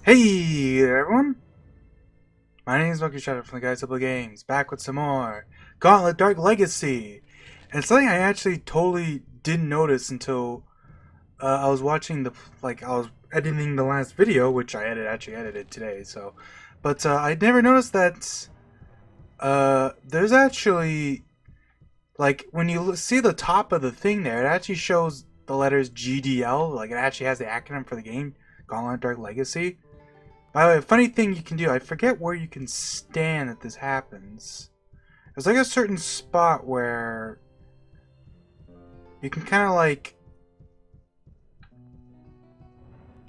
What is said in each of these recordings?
Hey there, everyone! My name is Monkey Shadow from the Guys Who Play Games, back with some more Gauntlet Dark Legacy! And it's something I actually totally didn't notice until I was watching I was editing the last video, which I actually edited today, so... But I never noticed that there's actually... Like, when you see the top of the thing there, it actually shows the letters GDL, like it actually has the acronym for the game, Gauntlet Dark Legacy. By the way, a funny thing you can do, I forget where you can stand that this happens. There's like a certain spot where you can kind of like...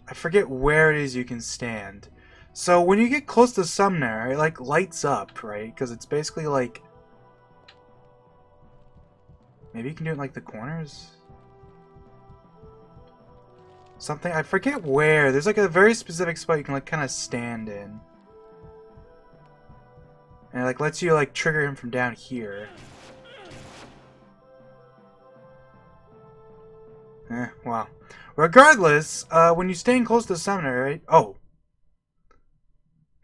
I forget where it is you can stand. So when you get close to Sumner, it like lights up, right? Because it's basically like... Maybe you can do it in like the corners? Something, I forget where. There's like a very specific spot you can like kind of stand in. And it like lets you like trigger him from down here. Wow. Regardless, when you stand close to Sumner, right? Oh.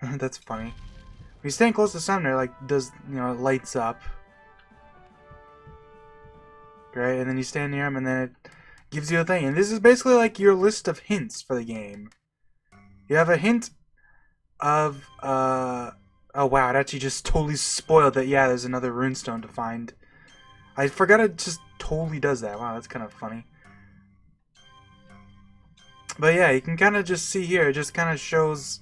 That's funny. When you stand close to Sumner, like, does, you know, it lights up. Right? And then you stand near him and then it gives you a thing. And this is basically like your list of hints for the game. You have a hint of, oh wow, it actually just totally spoiled that, yeah, there's another runestone to find. I forgot it just totally does that. Wow, that's kind of funny. But yeah, you can kind of just see here, it just kind of shows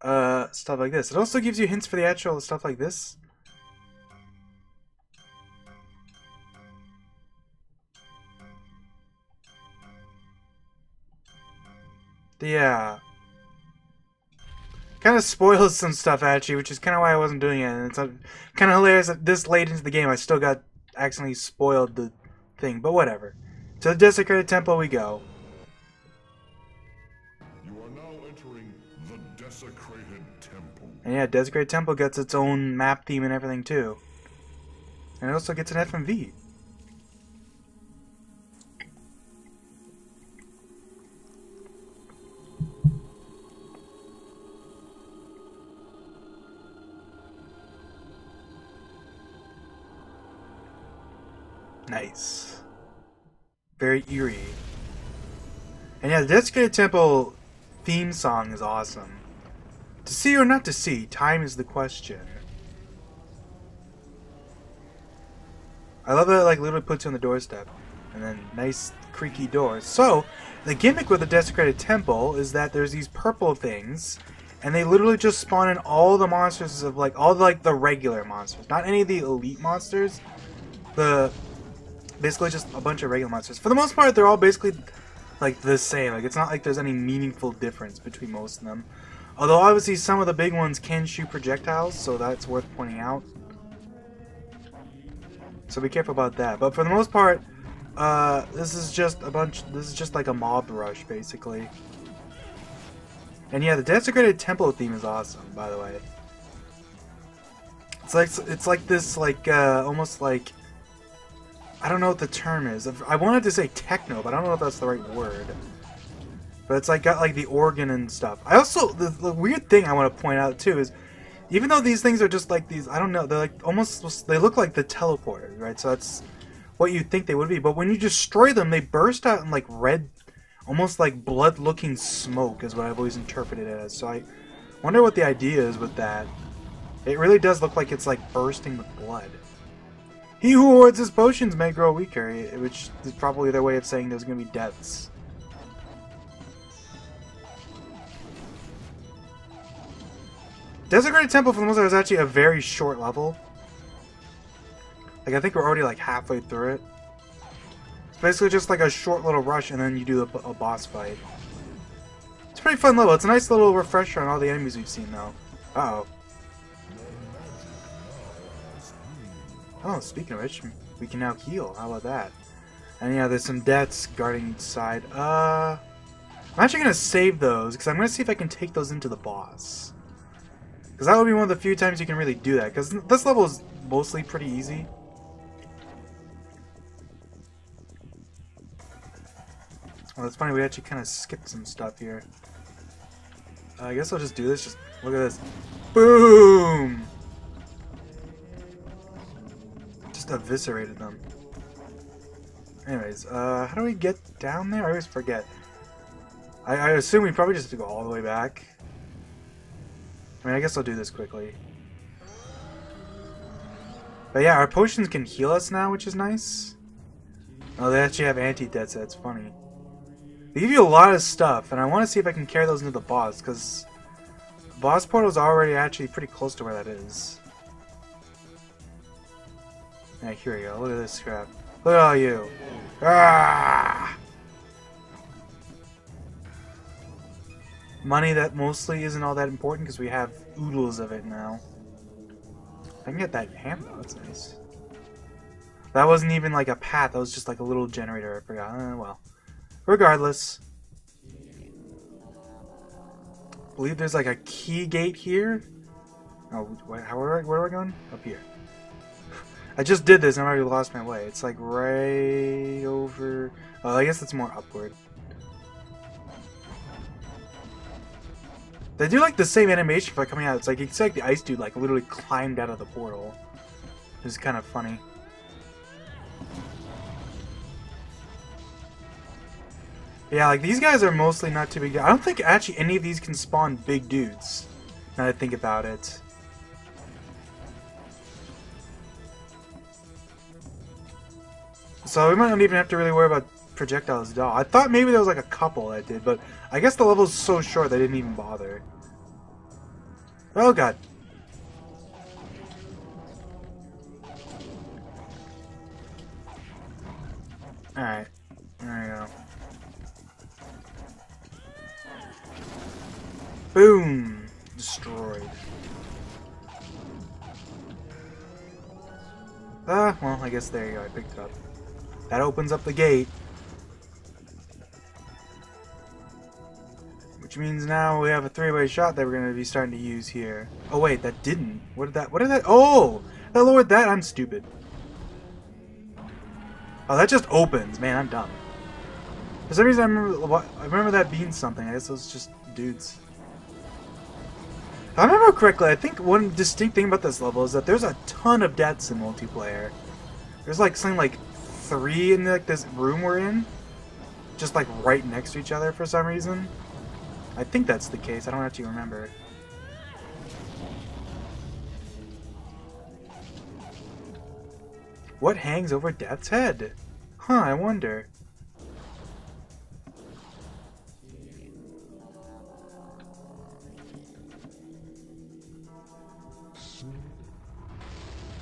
stuff like this. It also gives you hints for the actual stuff like this. Yeah. Kind of spoils some stuff actually, which is kind of why I wasn't doing it. And it's kind of hilarious that this late into the game I still got accidentally spoiled the thing, but whatever. To the Desecrated Temple we go. You are now entering the Desecrated Temple. And yeah, Desecrated Temple gets its own map theme and everything too. And it also gets an FMV. Nice. Very eerie. And yeah, the Desecrated Temple theme song is awesome. To see or not to see, time is the question. I love that it like literally puts you on the doorstep. And then nice creaky doors. So, the gimmick with the Desecrated Temple is that there's these purple things, and they literally just spawn in all the monsters of like, all the, like the regular monsters. Not any of the elite monsters. Basically just a bunch of regular monsters. For the most part, they're all basically like the same. Like it's not like there's any meaningful difference between most of them. Although obviously some of the big ones can shoot projectiles, so that's worth pointing out. So be careful about that. But for the most part, this is just like a mob rush basically. And yeah, the Desecrated Temple theme is awesome, by the way. It's like this like almost like, I don't know what the term is. I wanted to say techno, but I don't know if that's the right word. But it's like got like the organ and stuff. I also, the weird thing I want to point out too is, even though these things are just like these, I don't know, they're like almost, they look like the teleporters, right? So that's what you think they would be. But when you destroy them, they burst out in like red, almost like blood-looking smoke is what I've always interpreted it as. So I wonder what the idea is with that. It really does look like it's like bursting with blood. He who hoards his potions may grow weaker, which is probably their way of saying there's going to be deaths. Desecrated Temple, for the most part, is actually a very short level. Like, I think we're already like halfway through it. It's basically just like a short little rush, and then you do a boss fight. It's a pretty fun level. It's a nice little refresher on all the enemies we've seen, though. Uh-oh. Oh, speaking of which, we can now heal. How about that? And yeah, there's some deaths guarding each side. I'm actually going to save those, because I'm going to see if I can take those into the boss. Because that would be one of the few times you can really do that, because this level is mostly pretty easy. Well, it's funny, we actually kind of skipped some stuff here. I guess I'll just do this. Just look at this. Boom! Just eviscerated them. Anyways, how do we get down there? I always forget. I assume we probably just have to go all the way back. I mean, I guess I'll do this quickly. But yeah, our potions can heal us now, which is nice. Oh, they actually have anti-death, so that's funny. They give you a lot of stuff, and I want to see if I can carry those into the boss, because the boss portal is already actually pretty close to where that is. Alright, here we go. Look at this crap. Look at all you. Ah! Money that mostly isn't all that important because we have oodles of it now. I can get that ham though, that's nice. That wasn't even like a path, that was just like a little generator, I forgot. Well. Regardless. I believe there's like a key gate here. Oh, where are we going? Up here. I just did this and I already lost my way. It's like right over... Oh, I guess it's more upward. They do like the same animation for coming out. It's like the ice dude like literally climbed out of the portal. It's kind of funny. Yeah, like these guys are mostly not too big. I don't think actually any of these can spawn big dudes. Now that I think about it. So we might not even have to really worry about projectiles at all. I thought maybe there was like a couple that did, but I guess the level's so short they didn't even bother. Oh god. Alright. There we go. Boom! Destroyed. Ah, well, I guess there you go. I picked it up. That opens up the gate. Which means now we have a three-way shot that we're going to be starting to use here. Oh wait, that didn't. What did that? Oh! That lowered that? I'm stupid. Oh, that just opens. Man, I'm dumb. For some reason I remember that being something. I guess it was just dudes. If I remember correctly, I think one distinct thing about this level is that there's a ton of deaths in multiplayer. There's like something like 3 in like this room we're in. Just like right next to each other for some reason. I think that's the case. I don't actually remember. What hangs over Death's head? Huh, I wonder.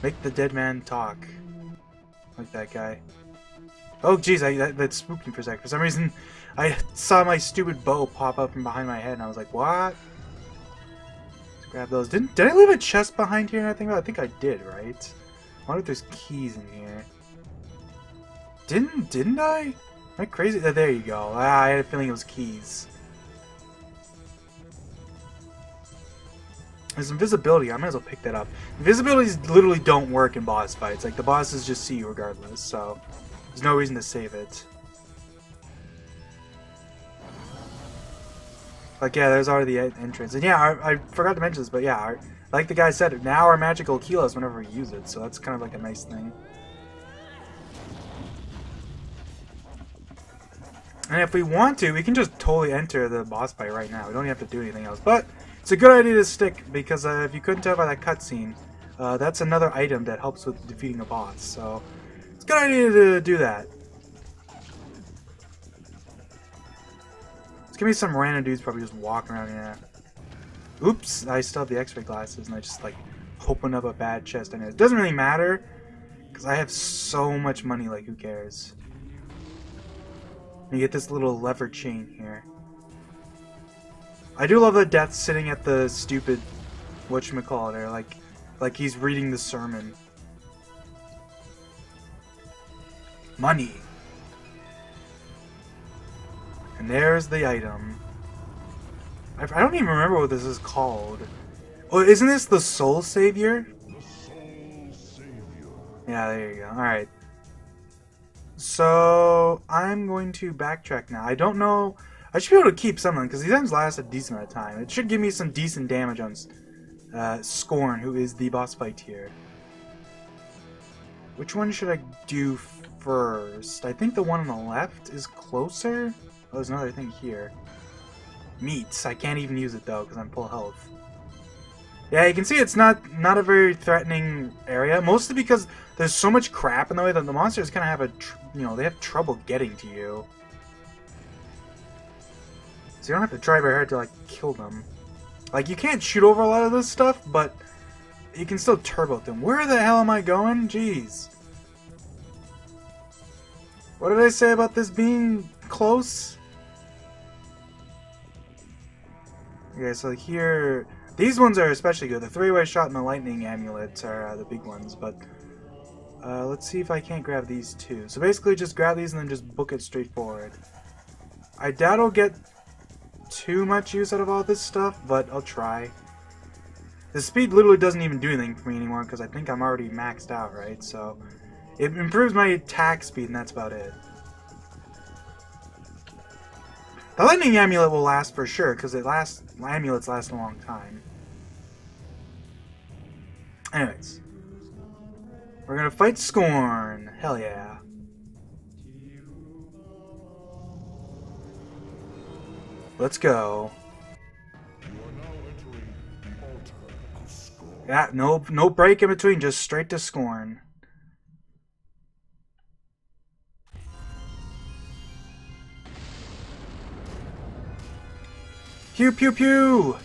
Make the dead man talk. Like that guy. Oh jeez, that spooked me for a sec. For some reason, I saw my stupid bow pop up from behind my head, and I was like, "What?" Let's grab those. Did I leave a chest behind here? I think I did, right? I wonder if there's keys in here. Didn't I? Am I crazy? Oh, there you go. I had a feeling it was keys. There's invisibility. I might as well pick that up. Invisibilities literally don't work in boss fights. Like the bosses just see you regardless, so there's no reason to save it. Like, yeah, there's already the entrance. And yeah, I forgot to mention this, but yeah, like the guy said, now our magic will heal us whenever we use it, so that's kind of like a nice thing. And if we want to, we can just totally enter the boss fight right now. We don't have to do anything else. But it's a good idea to stick, because if you couldn't tell by that cutscene, that's another item that helps with defeating a boss. So it's a good idea to do that. It's gonna be some random dudes probably just walking around here. Oops, I still have the x-ray glasses and I just like opened up a bad chest. And it doesn't really matter because I have so much money, like who cares. And you get this little lever chain here. I do love that Death sitting at the stupid whatchamacallit there, like he's reading the sermon. Money. And there's the item. I don't even remember what this is called. Oh, isn't this the Soul Savior? The Soul Savior. Yeah, there you go. Alright. So, I'm going to backtrack now. I don't know. I should be able to keep some of them, because these items last a decent amount of time. It should give me some decent damage on Scorn, who is the boss fight here. Which one should I do first? I think the one on the left is closer. Oh, there's another thing here. Meats. I can't even use it though because I'm full health. Yeah, you can see it's not a very threatening area, mostly because there's so much crap in the way that the monsters kind of have they have trouble getting to you. So you don't have to try very hard to like kill them. Like you can't shoot over a lot of this stuff, but you can still turbo them. Where the hell am I going? Jeez. What did I say about this being close? Okay, so here, these ones are especially good. The three-way shot and the lightning amulets are the big ones, but let's see if I can't grab these two. So basically just grab these and then just book it straight forward. I doubt I'll get too much use out of all this stuff, but I'll try. The speed literally doesn't even do anything for me anymore because I think I'm already maxed out, right? So it improves my attack speed and that's about it. The lightning amulet will last for sure because amulets last a long time. Anyways, we're gonna fight Scorn. Hell yeah. Let's go. Yeah, no break in between, just straight to Scorn. Pew pew pew!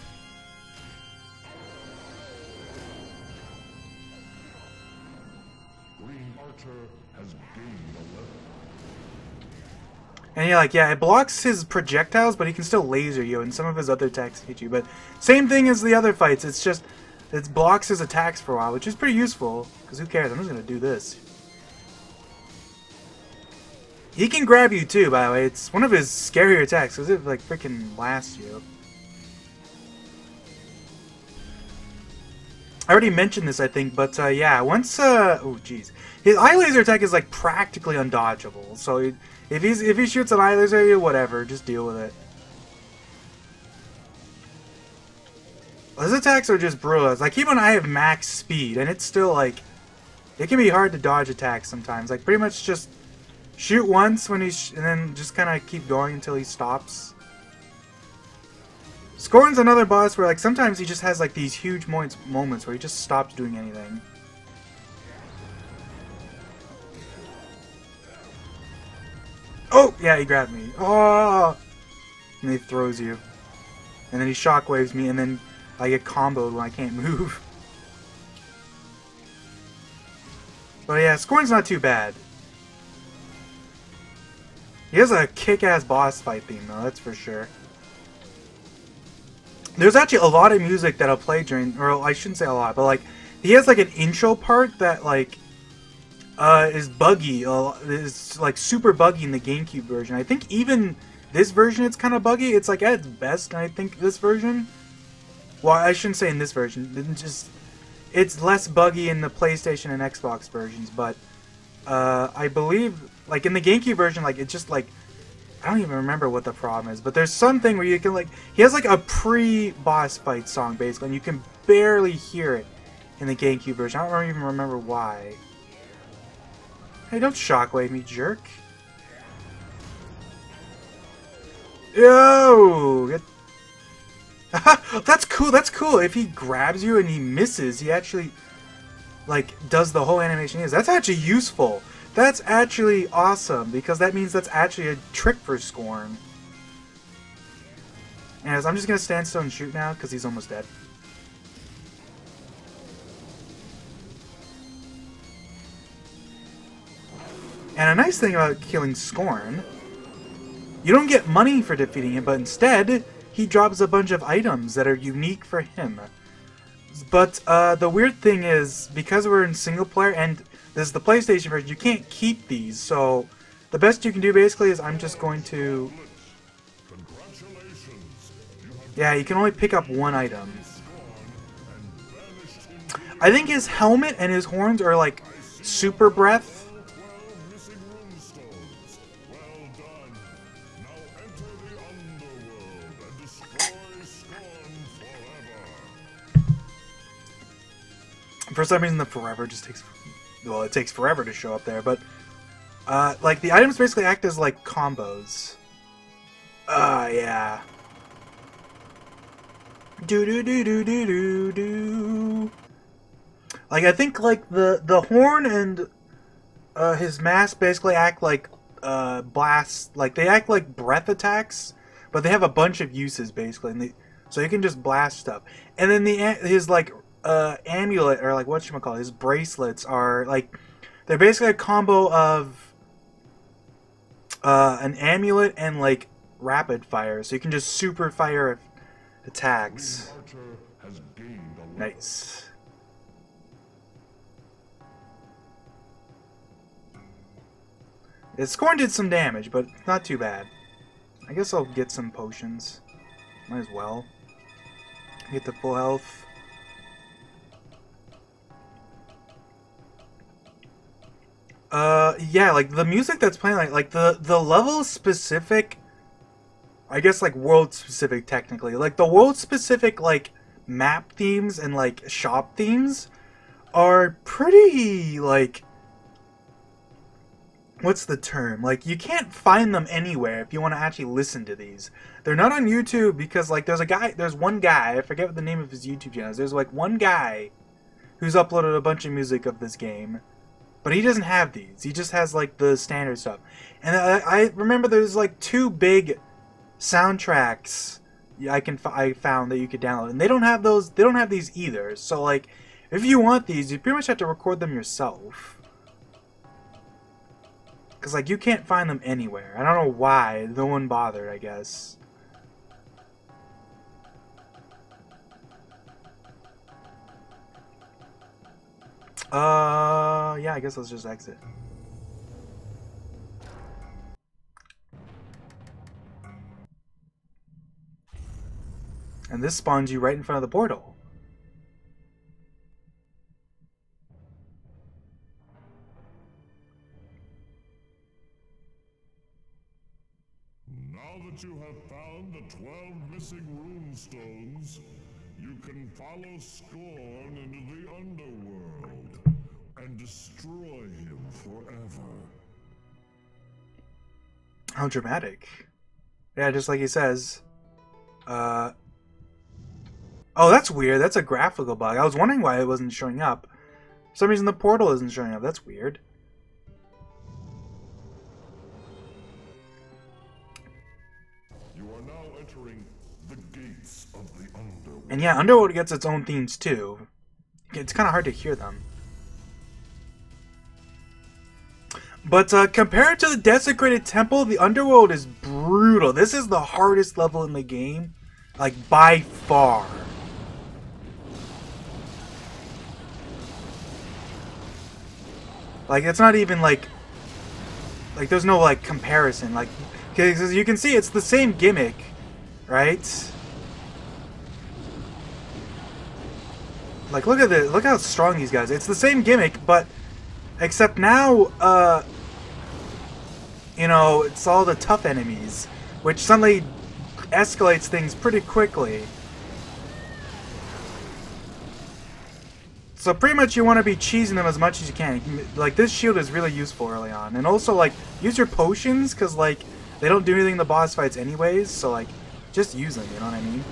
And you're like, yeah, it blocks his projectiles, but he can still laser you, and some of his other attacks hit you. But same thing as the other fights, it's just, it blocks his attacks for a while, which is pretty useful, because who cares, I'm just going to do this. He can grab you too, by the way, it's one of his scarier attacks, because it like freaking blasts you. I already mentioned this, I think, but yeah, once, oh jeez. His eye laser attack is like practically undodgeable, so if he shoots an eye laser at you, whatever, just deal with it. His attacks are just brutal. Like, even when I have max speed, and it's still like, it can be hard to dodge attacks sometimes. Like, pretty much just shoot once when and then just kind of keep going until he stops. Scorn's another boss where, like, sometimes he just has, like, these huge moments where he just stops doing anything. Oh! Yeah, he grabbed me. Oh! And he throws you. And then he shockwaves me, and then I get comboed when I can't move. But yeah, Scorn's not too bad. He has a kick-ass boss fight theme, though, that's for sure. There's actually a lot of music that I'll play during, or I shouldn't say a lot, but like, he has like an intro part that like, is buggy, is like super buggy in the GameCube version. I think even this version it's kind of buggy, it's like at its best, and I think this version, well I shouldn't say in this version, it's less buggy in the PlayStation and Xbox versions, but I believe like in the GameCube version, like it's just like, I don't even remember what the problem is, but there's something where you can like, he has like a pre-boss fight song basically, and you can barely hear it in the GameCube version. I don't even remember why. Hey, don't shockwave me, jerk. Yo! Get... That's cool, that's cool. If he grabs you and he misses, he actually like does the whole animation. That's actually useful. That's actually awesome, because that means that's actually a trick for Scorn. And I'm just going to stand still and shoot now, because he's almost dead. And a nice thing about killing Scorn, you don't get money for defeating him, but instead, he drops a bunch of items that are unique for him. But the weird thing is, because we're in single player, and this is the PlayStation version, you can't keep these, so the best you can do basically is I'm just going to... Yeah, you can only pick up one item. I think his helmet and his horns are like super breath. For some reason, the forever just takes... Well, it takes forever to show up there, but... like, the items basically act as, like, combos. Yeah. Do-do-do-do-do-do-do. Like, I think, like, the horn and his mask basically act like blasts. Like, they act like breath attacks, but they have a bunch of uses, basically. And so you can just blast stuff. And then his, like, amulet, or, like, whatchamacallit, his bracelets are, like, they're basically a combo of an amulet and, like, rapid fire. So you can just super fire attacks. Nice. Scorn did some damage, but not too bad. I guess I'll get some potions. Might as well. Get the full health. Yeah, like the music that's playing, like the level specific, I guess, like world specific technically. Like the world specific like map themes and like shop themes are pretty like, what's the term? Like, you can't find them anywhere if you want to actually listen to these. They're not on YouTube because, like, there's one guy, I forget what the name of his YouTube channel is. There's, like, one guy who's uploaded a bunch of music of this game. But he doesn't have these. He just has, like, the standard stuff. And I remember there's, like, 2 big soundtracks I found that you could download. And they don't have those, they don't have these either. So, like, if you want these, you pretty much have to record them yourself. Because, like, you can't find them anywhere. I don't know why. No one bothered, I guess. Yeah, I guess let's just exit. And this spawns you right in front of the portal. Now that you have found the 12 missing rune stones, you can follow Scorn into the Underworld and destroy him forever. How dramatic. Yeah, just like he says. Oh, that's weird. That's a graphical bug. I was wondering why it wasn't showing up. For some reason the portal isn't showing up. That's weird. You are now entering the gates of the Underworld. And yeah, Underworld gets its own themes too. It's kind of hard to hear them. But compared to the Desecrated Temple, the Underworld is brutal. This is the hardest level in the game, like, by far. Like, it's not even like there's no like comparison. Like, because you can see it's the same gimmick, right? Like, look at this. Look how strong these guys are. It's the same gimmick, but except now, you know, it's all the tough enemies, which suddenly escalates things pretty quickly. So pretty much you want to be cheesing them as much as you can. Like, this shield is really useful early on. And also, like, use your potions, because, like, they don't do anything in the boss fights anyways. So, like, just use them, you know what I mean?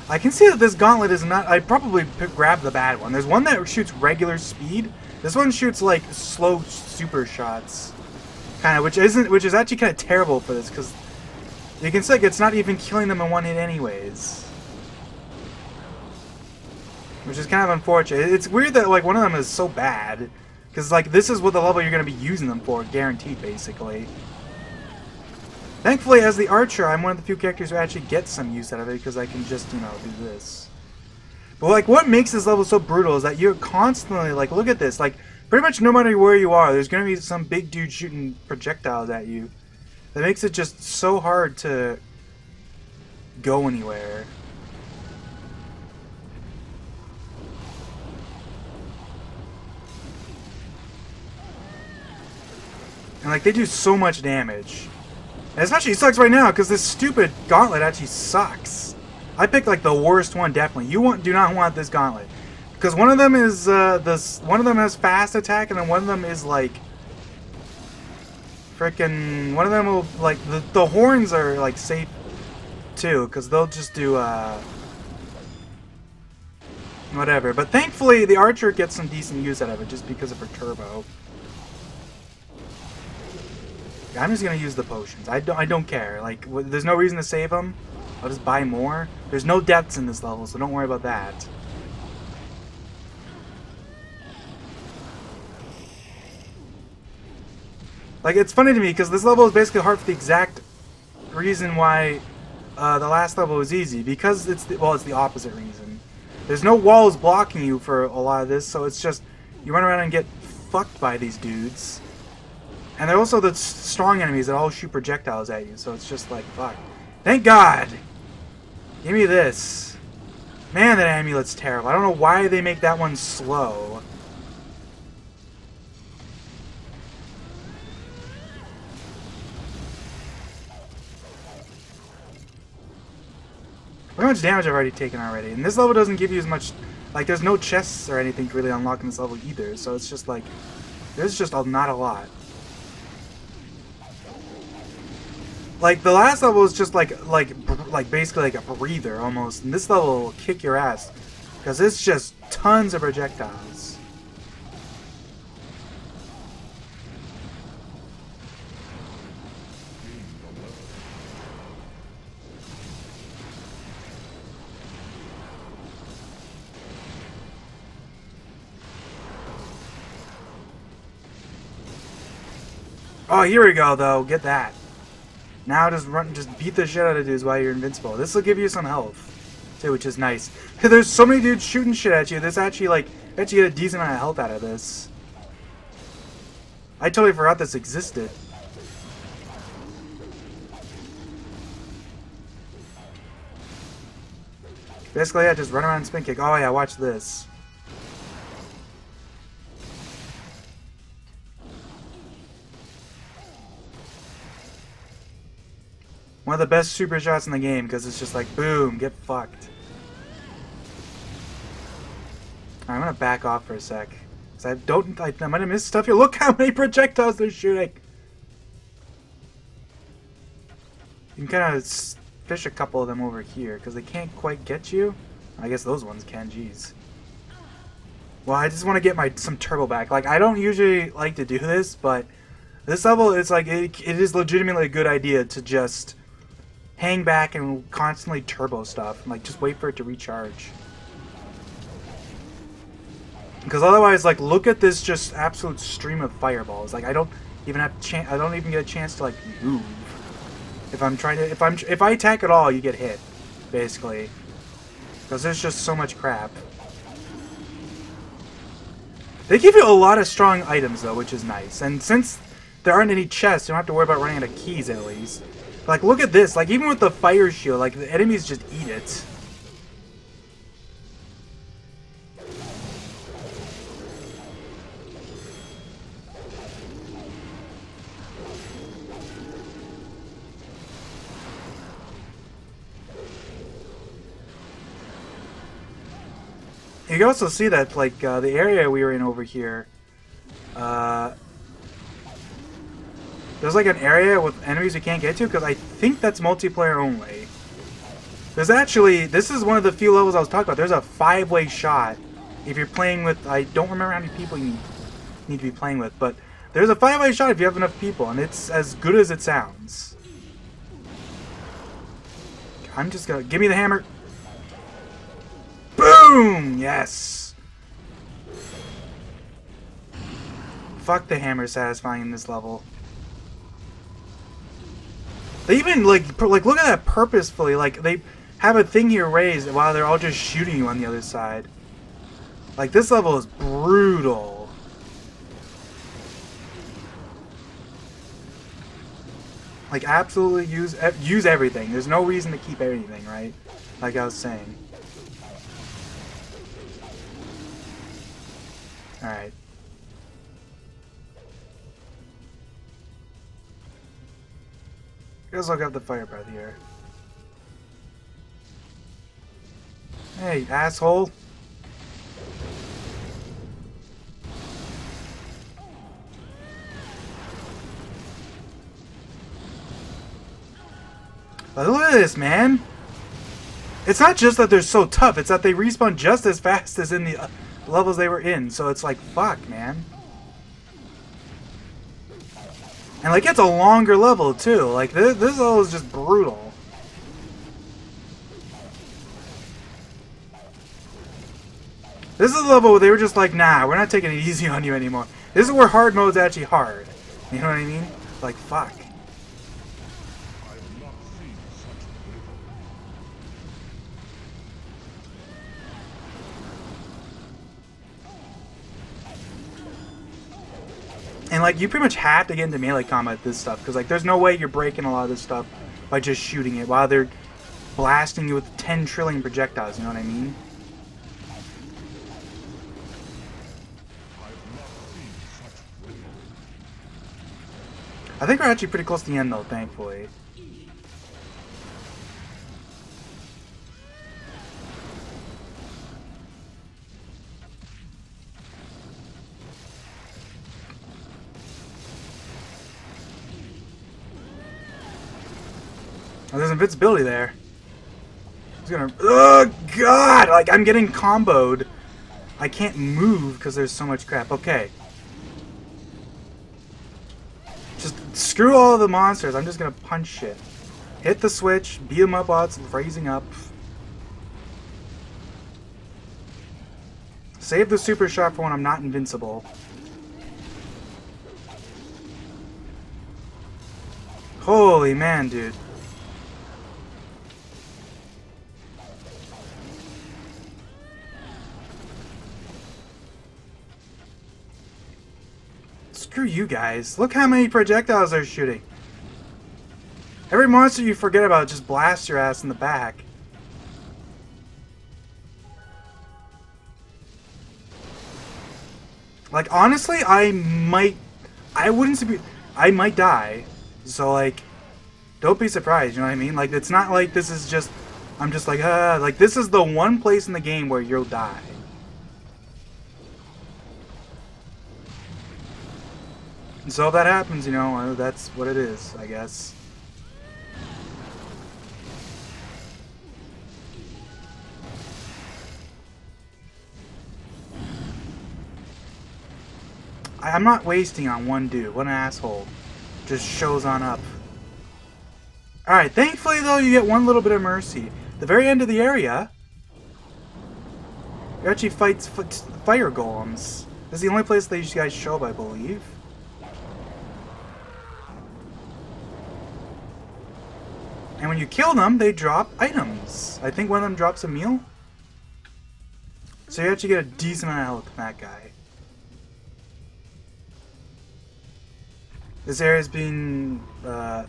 I can see that this gauntlet is not... I probably grabbed the bad one. There's one that shoots regular speed. This one shoots, like, slow super shots. Kind of, which is actually kind of terrible for this, because you can see, like, it's not even killing them in one hit anyways. Which is kind of unfortunate. It's weird that, like, one of them is so bad. Because, like, this is what the level you're going to be using them for, guaranteed, basically. Thankfully, as the archer, I'm one of the few characters who actually gets some use out of it, because I can just, you know, do this. But, like, what makes this level so brutal is that you're constantly, like, look at this, like, pretty much no matter where you are, there's going to be some big dude shooting projectiles at you. That makes it just so hard to go anywhere. And, like, they do so much damage. And especially it sucks right now because this stupid Gauntlet actually sucks. I picked like the worst one definitely. Do not want this Gauntlet because one of them is one of them has fast attack and then one of them is like frickin' one of them will like the horns are like safe too because they'll just do whatever. But thankfully the archer gets some decent use out of it just because of her turbo. I'm just gonna use the potions. I don't care. Like, there's no reason to save them. I'll just buy more. There's no deaths in this level, so don't worry about that. Like, it's funny to me because this level is basically hard for the exact reason why the last level was easy. Because it's the opposite reason. There's no walls blocking you for a lot of this, so it's just you run around and get fucked by these dudes. And they're also the strong enemies that all shoot projectiles at you, so it's just like, fuck. Thank God! Give me this. Man, that amulet's terrible. I don't know why they make that one slow. Look how much damage I've already taken already. And this level doesn't give you as much... Like, there's no chests or anything to really unlock in this level either, so it's just like... There's just not a lot. Like, the last level is just like basically like a breather almost, and this level will kick your ass because it's just tons of projectiles. Oh, here we go though. Get that. Now just beat the shit out of dudes while you're invincible. This will give you some health, too, which is nice. There's so many dudes shooting shit at you. This actually, like, you get a decent amount of health out of this. I totally forgot this existed. Basically, yeah, just run around and spin kick. Oh yeah, watch this. One of the best super shots in the game because it's just like, boom, get fucked. Alright, I'm gonna back off for a sec. Cause I might have missed stuff here. Look how many projectiles they're shooting! You can kind of fish a couple of them over here because they can't quite get you. I guess those ones can, jeez. Well, I just want to get some turbo back. Like, I don't usually like to do this, but this level, it's like, it is legitimately a good idea to just hang back and constantly turbo stuff. Like, just wait for it to recharge. Because otherwise, like, look at this just absolute stream of fireballs. Like, I don't even get a chance to, like, move. If I attack at all, you get hit, basically. Because there's just so much crap. They give you a lot of strong items, though, which is nice. And since there aren't any chests, you don't have to worry about running out of keys, at least. Like, look at this. Like, even with the fire shield, like, the enemies just eat it. You can also see that, like, the area we were in over here, there's like an area with enemies we can't get to, because I think that's multiplayer only. There's actually, this is one of the few levels I was talking about, there's a 5-way shot. If you're playing with, I don't remember how many people you need to be playing with, but there's a 5-way shot if you have enough people, and it's as good as it sounds. I'm just gonna, give me the hammer. Boom! Yes! Fuck the hammer satisfying in this level. They even, like, look at that purposefully. Like, they have a thing here raised while they're all just shooting you on the other side. Like, this level is brutal. Like, absolutely use everything. There's no reason to keep anything, right? Like I was saying. Alright. Let's look up the fire breath here. Hey, asshole. But look at this, man. It's not just that they're so tough, it's that they respawn just as fast as in the levels they were in. So it's like, fuck, man. And like, it's a longer level too. Like, this level is just brutal. This is the level where they were just like, nah, we're not taking it easy on you anymore. This is where hard mode's actually hard. You know what I mean? Like, fuck. And like, you pretty much have to get into melee combat this stuff, because like, there's no way you're breaking a lot of this stuff by just shooting it while they're blasting you with 10 trillion projectiles, you know what I mean? I think we're actually pretty close to the end though, thankfully. Oh, there's invincibility there. He's gonna... Oh, God! Like, I'm getting comboed. I can't move because there's so much crap. Okay. Just screw all the monsters. I'm just gonna punch shit. Hit the switch. Beat them up while it's raising up. Save the super shot for when I'm not invincible. Holy man, dude. Screw you guys. Look how many projectiles they're shooting. Every monster you forget about just blasts your ass in the back. Like, honestly, I might die. So, like, don't be surprised, you know what I mean? Like, it's not like this is just, I'm just like, like, this is the one place in the game where you'll die. And so if that happens, you know, that's what it is, I guess. I'm not wasting on one dude. What an asshole. Just shows on up. Alright, thankfully though you get one little bit of mercy. The very end of the area, you actually fights fire golems. This is the only place these guys show up, I believe. And when you kill them, they drop items. I think one of them drops a meal. So you actually get a decent amount of health from that guy. This area's been... I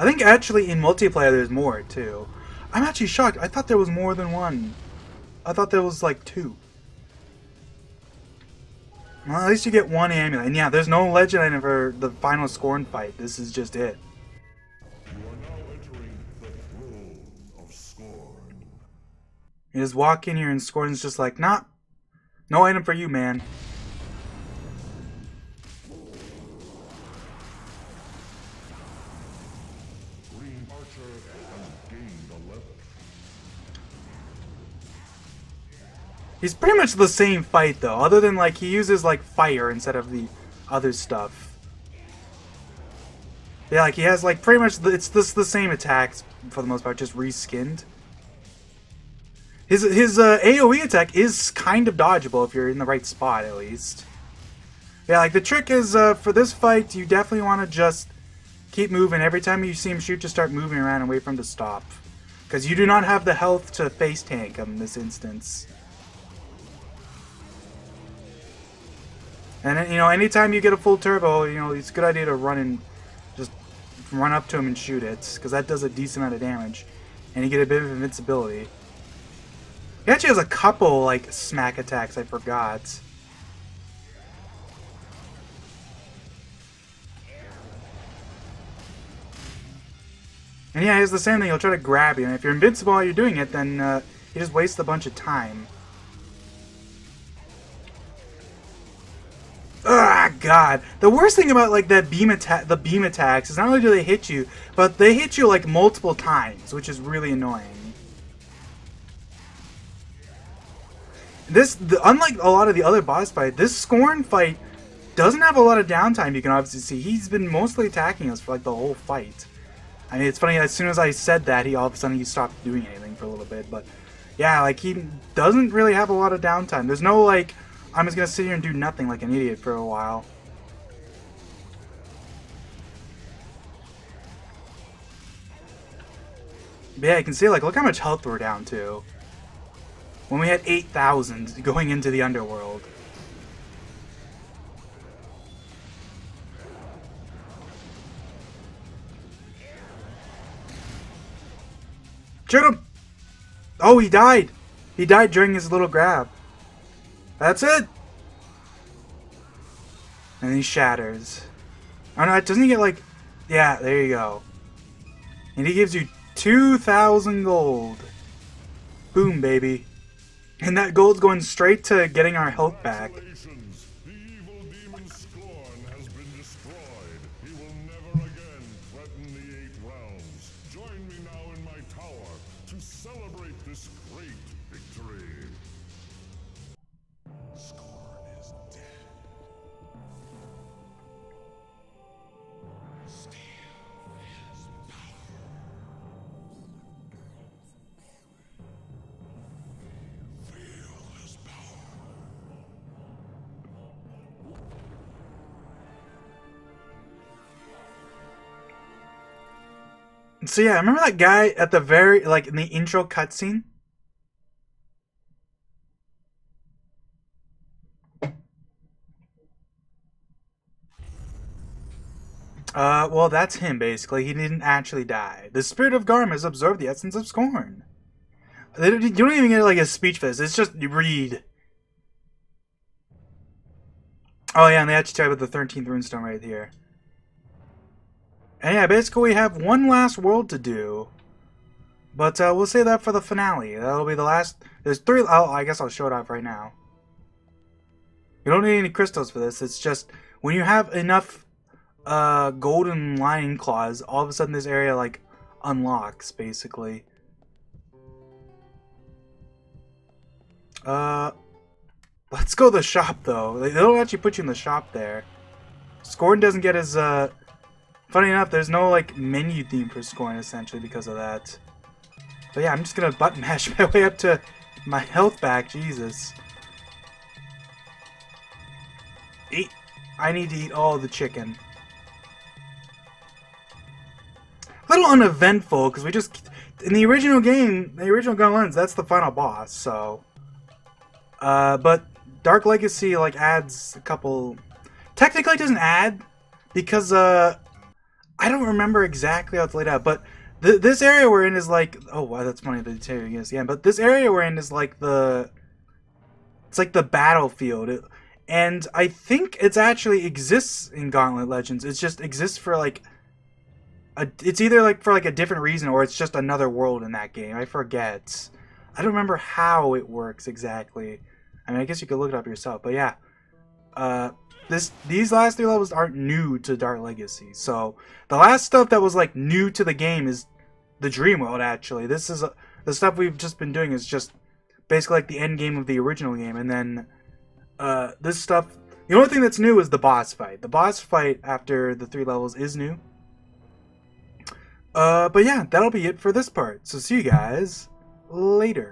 think actually in multiplayer there's more too. I'm actually shocked. I thought there was more than one. I thought there was like 2. Well, at least you get one amulet. And yeah, there's no legend item for the final Scorn fight. This is just it. You are now entering the throne of Scorn. You just walk in here and Scorn's just like, nah, no item for you, man. Green Archer has gained a level. He's pretty much the same fight though, other than like he uses like fire instead of the other stuff. Yeah, like he has like pretty much it's the same attacks for the most part, just reskinned. His AoE attack is kind of dodgeable if you're in the right spot at least. Yeah, like the trick is for this fight you definitely want to just keep moving. Every time you see him shoot, just start moving around and wait for him to stop, because you do not have the health to face tank him in this instance. And, you know, anytime you get a full turbo, you know, it's a good idea to just run up to him and shoot it, because that does a decent amount of damage. And you get a bit of invincibility. He actually has a couple, like, smack attacks, I forgot. And yeah, it's the same thing. He'll try to grab you, and if you're invincible while you're doing it, then you just waste a bunch of time. Ah, God. The worst thing about like that the beam attacks is not only do they hit you, but they hit you like multiple times, which is really annoying. Unlike a lot of the other boss fights, this Scorn fight doesn't have a lot of downtime. You can obviously see he's been mostly attacking us for like the whole fight. I mean, it's funny, as soon as I said that, all of a sudden he stopped doing anything for a little bit, but yeah, like he doesn't really have a lot of downtime. There's no like, I'm just gonna sit here and do nothing like an idiot for a while. But yeah, you can see like, look how much health we're down to. When we had 8,000 going into the Underworld. Shoot him! Oh, he died! He died during his little grab. That's it! And he shatters. Oh no, doesn't he get like... Yeah, there you go. And he gives you 2,000 gold. Boom, baby. And that gold's going straight to getting our health back. The evil demon Scorn has been destroyed. He will never again threaten the 8 realms. Join me now in my tower to celebrate this great victory. Scorn is dead. So yeah, remember that guy at the very, like, in the intro cutscene? Well, that's him, basically. He didn't actually die. The spirit of Garm has absorbed the essence of Scorn. You don't even get, like, a speech for this. It's just, you read. Oh, yeah, and they actually talk about the 13th runestone right here. And yeah, basically we have one last world to do. But we'll save that for the finale. That'll be the last... There's 3... Oh, I guess I'll show it off right now. You don't need any crystals for this. It's just... When you have enough golden lion claws, all of a sudden this area, like, unlocks, basically. Let's go to the shop, though. They don't actually put you in the shop there. Scorn doesn't get as... Funny enough, there's no, like, menu theme for Scorn, essentially, because of that. But yeah, I'm just gonna button mash my way up to my health back. Jesus. Eat. I need to eat all the chicken. A little uneventful, because we just... In the original game, the original Gauntlet, that's the final boss, so... but Dark Legacy, like, adds a couple... Technically, it doesn't add, because, I don't remember exactly how it's laid out, but this area we're in is like... Oh, wow, that's funny that it's here against the end. But this area we're in is like the... It's like the battlefield. And I think it's actually exists in Gauntlet Legends. It just exists for like... It's either like for like a different reason or it's just another world in that game. I forget. I don't remember how it works exactly. I mean, I guess you could look it up yourself. But yeah. These last 3 levels aren't new to Dark Legacy, so the last stuff that was like new to the game is the Dream World. Actually, this is the stuff we've just been doing is just basically like the end game of the original game, and then this stuff. The only thing that's new is the boss fight. The boss fight after the 3 levels is new. But yeah, that'll be it for this part. So see you guys later.